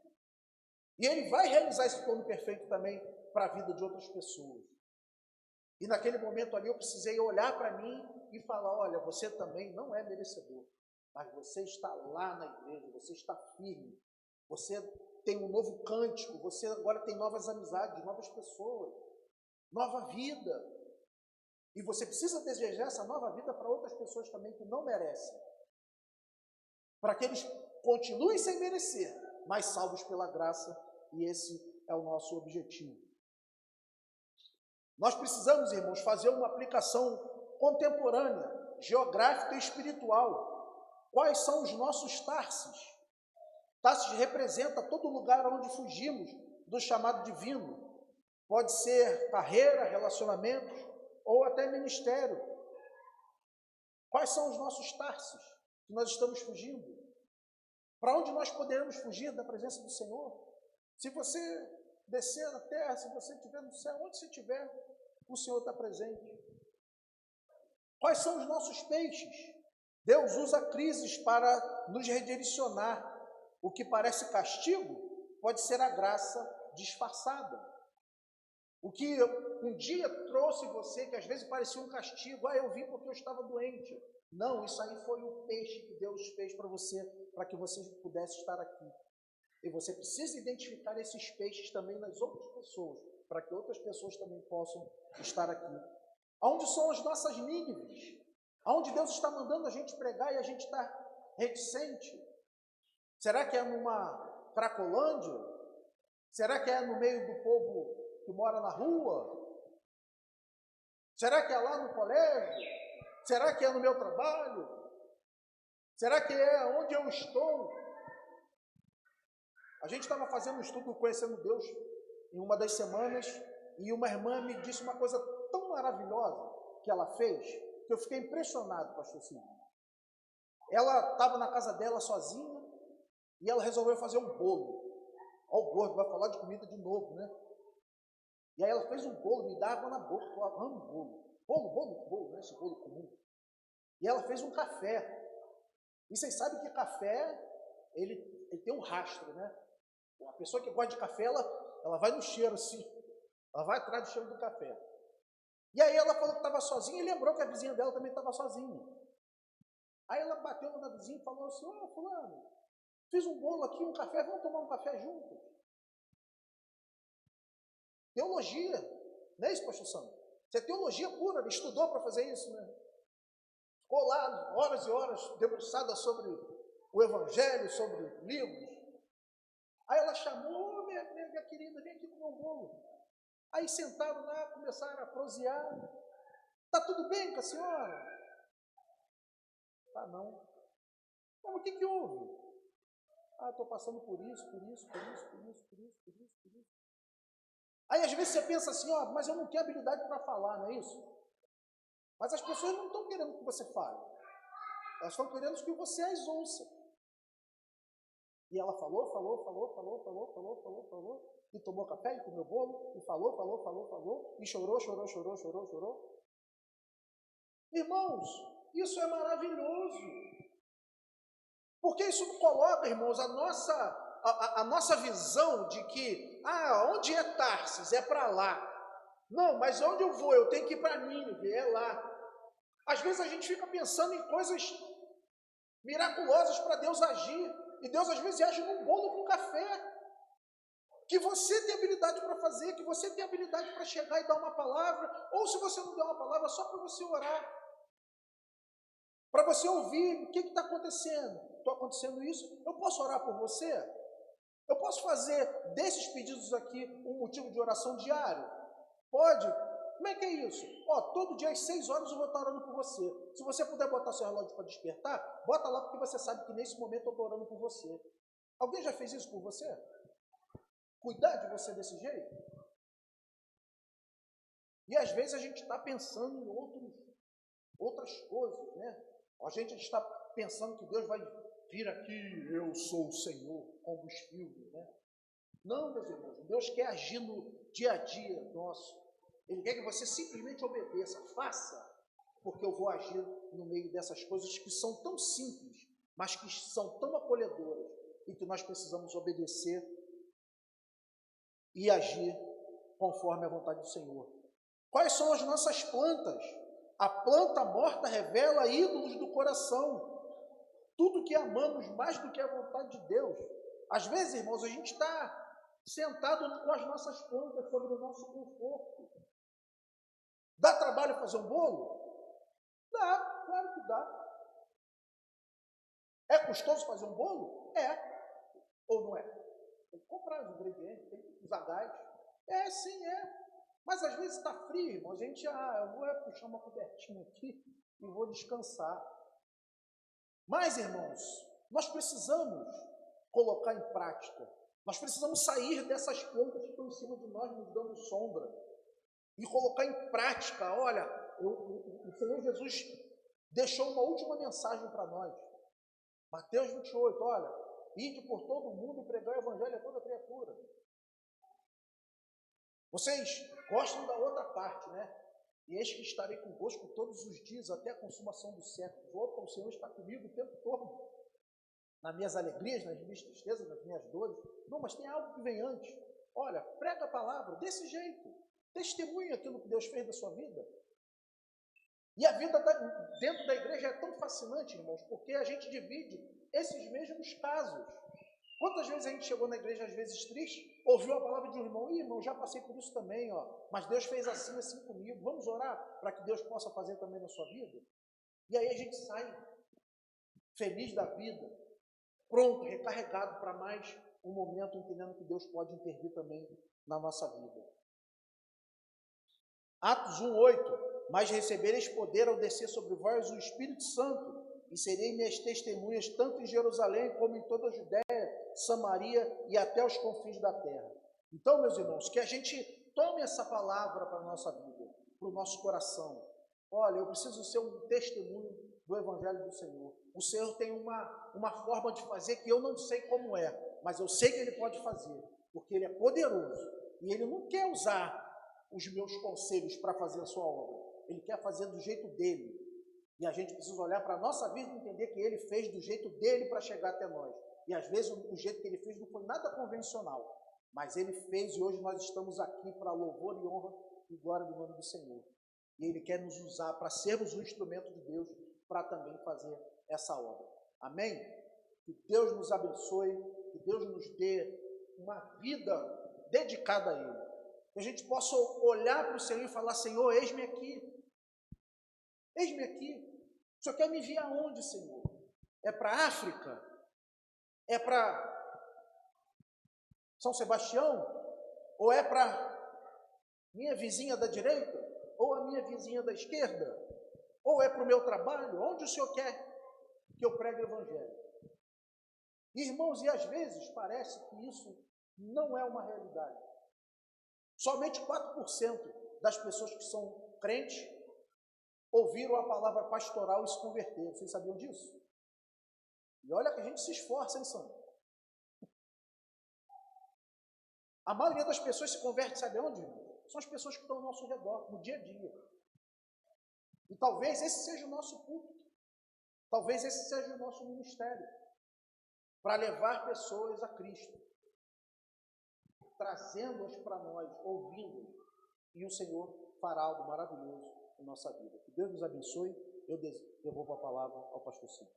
E Ele vai realizar esse plano perfeito também para a vida de outras pessoas. E naquele momento ali eu precisei olhar para mim e falar, olha, você também não é merecedor, mas você está lá na igreja, você está firme, você tem um novo cântico, você agora tem novas amizades, novas pessoas, nova vida. E você precisa desejar essa nova vida para outras pessoas também que não merecem. Para que eles continuem sem merecer, mas salvos pela graça, e esse é o nosso objetivo. Nós precisamos, irmãos, fazer uma aplicação contemporânea, geográfica e espiritual. Quais são os nossos Tarsis? Tarsis representa todo lugar onde fugimos do chamado divino. Pode ser carreira, relacionamentos, ou até ministério. Quais são os nossos Tarsis que nós estamos fugindo? Para onde nós poderemos fugir da presença do Senhor? Se você descer na terra, se você estiver no céu, onde você estiver, o Senhor está presente. Quais são os nossos peixes? Deus usa crises para nos redirecionar. O que parece castigo pode ser a graça disfarçada. O que um dia trouxe você, que às vezes parecia um castigo, eu vim porque eu estava doente. Não, isso aí foi o peixe que Deus fez para você, para que você pudesse estar aqui. E você precisa identificar esses peixes também nas outras pessoas, para que outras pessoas também possam estar aqui. Aonde são as nossas Nínives? Aonde Deus está mandando a gente pregar e a gente está reticente? Será que é numa Cracolândia? Será que é no meio do povo que mora na rua? Será que é lá no colégio? Será que é no meu trabalho? Será que é onde eu estou? A gente estava fazendo um estudo Conhecendo Deus em uma das semanas e uma irmã me disse uma coisa tão maravilhosa que ela fez, que eu fiquei impressionado, pastor Silvio. Ela estava na casa dela sozinha e ela resolveu fazer um bolo. Olha o gordo, vai falar de comida de novo, né? E aí ela fez um bolo, me dá água na boca, eu amo bolo. Bolo, né? Esse bolo comum. E ela fez um café. E vocês sabem que café, ele tem um rastro, né? A pessoa que gosta de café, ela vai no cheiro assim. Ela vai atrás do cheiro do café. E aí ela falou que estava sozinha e lembrou que a vizinha dela também estava sozinha. Aí ela bateu na vizinha e falou assim, fulano, fiz um bolo aqui, um café, vamos tomar um café juntos. Teologia, não é isso, pastor Sandro? Isso é teologia pura, ele estudou para fazer isso, né? Ficou lá horas e horas debruçada sobre o evangelho, sobre livros. Aí ela chamou, minha querida, vem aqui comer um bolo. Aí sentaram lá, começaram a prosear. Tá tudo bem com a senhora? Tá não. Mas o que houve? Estou passando por isso. Aí às vezes você pensa assim, mas eu não tenho habilidade para falar, não é isso? Mas as pessoas não estão querendo que você fale. Elas estão querendo que você as ouça. E ela falou, e tomou café, e comeu bolo, e falou, e chorou. Irmãos, isso é maravilhoso. Porque isso coloca, irmãos, a nossa visão de que, onde é Tarsis? É para lá. Não, mas onde eu vou? Eu tenho que ir para Nínive, é lá. Às vezes a gente fica pensando em coisas miraculosas para Deus agir. E Deus às vezes age num bolo com café. Que você tem habilidade para fazer, que você tem habilidade para chegar e dar uma palavra. Ou se você não der uma palavra, só para você orar. Para você ouvir o que está acontecendo. Está acontecendo isso? Eu posso orar por você? Eu posso fazer desses pedidos aqui um motivo de oração diário? Pode? Como é que é isso? Todo dia às 6 horas eu vou estar orando por você. Se você puder botar seu relógio para despertar, bota lá porque você sabe que nesse momento eu estou orando por você. Alguém já fez isso por você? Cuidar de você desse jeito? E às vezes a gente está pensando em outras coisas, né? A gente está pensando que Deus vai vir aqui, eu sou o Senhor, como os filmes, né? Não, meus irmãos, Deus quer agir no dia a dia nosso. Ele quer que você simplesmente obedeça, faça, porque eu vou agir no meio dessas coisas que são tão simples, mas que são tão acolhedoras e que nós precisamos obedecer e agir conforme a vontade do Senhor. Quais são as nossas plantas? A planta morta revela ídolos do coração. Tudo que amamos mais do que a vontade de Deus. Às vezes, irmãos, a gente está sentado com as nossas plantas sobre o nosso conforto. Dá trabalho fazer um bolo? Dá, claro que dá. É custoso fazer um bolo? É. Ou não é? Tem que comprar os ingredientes, tem que usar gás. É, sim, é. Mas às vezes está frio, irmão. A gente, eu vou puxar uma cobertinha aqui e vou descansar. Mas, irmãos, nós precisamos colocar em prática. Nós precisamos sair dessas plantas que estão em cima de nós, nos dando sombra. E colocar em prática. Olha, o Senhor Jesus deixou uma última mensagem para nós. Mateus 28, olha, ide por todo o mundo e pregar o evangelho a toda criatura. Vocês gostam da outra parte, né? E eis que estarei convosco todos os dias, até a consumação do século. O Senhor está comigo o tempo todo. Nas minhas alegrias, nas minhas tristezas, nas minhas dores. Não, mas tem algo que vem antes. Olha, prega a palavra desse jeito. Testemunha aquilo que Deus fez da sua vida. E a vida dentro da igreja é tão fascinante, irmãos, porque a gente divide esses mesmos casos. Quantas vezes a gente chegou na igreja, às vezes triste, ouviu a palavra de um irmão, irmão, já passei por isso também, mas Deus fez assim comigo, vamos orar para que Deus possa fazer também na sua vida? E aí a gente sai feliz da vida, pronto, recarregado para mais um momento, entendendo que Deus pode intervir também na nossa vida. Atos 1:8, mas recebereis poder ao descer sobre vós o Espírito Santo, e serei minhas testemunhas tanto em Jerusalém como em toda a Judéia, Samaria e até os confins da terra. Então, meus irmãos, que a gente tome essa palavra para a nossa vida, para o nosso coração. Olha, eu preciso ser um testemunho do Evangelho do Senhor. O Senhor tem uma forma de fazer que eu não sei como é, mas eu sei que Ele pode fazer, porque Ele é poderoso. E Ele não quer usar os meus conselhos para fazer a sua obra. Ele quer fazer do jeito dele. E a gente precisa olhar para a nossa vida e entender que Ele fez do jeito dele para chegar até nós. E às vezes o jeito que Ele fez não foi nada convencional. Mas Ele fez e hoje nós estamos aqui para louvor e honra e glória do nome do Senhor. E Ele quer nos usar para sermos um instrumento de Deus para também fazer essa obra. Amém? Que Deus nos abençoe, que Deus nos dê uma vida dedicada a Ele. Que a gente possa olhar para o Senhor e falar, Senhor, eis-me aqui. Eis-me aqui. O Senhor quer me enviar aonde, Senhor? É para a África? É para São Sebastião? Ou é para minha vizinha da direita? Ou a minha vizinha da esquerda? Ou é para o meu trabalho? Onde o Senhor quer que eu pregue o Evangelho? Irmãos, e às vezes parece que isso não é uma realidade. Somente 4% das pessoas que são crentes ouviram a palavra pastoral e se converteram. Vocês sabiam disso? E olha que a gente se esforça, hein, Sandro? A maioria das pessoas se converte, sabe onde? São as pessoas que estão ao nosso redor, no dia a dia. E talvez esse seja o nosso culto. Talvez esse seja o nosso ministério. Para levar pessoas a Cristo. Trazendo-as para nós, ouvindo. E o Senhor fará algo maravilhoso em nossa vida. Que Deus nos abençoe. Eu devolvo a palavra ao pastor Cid.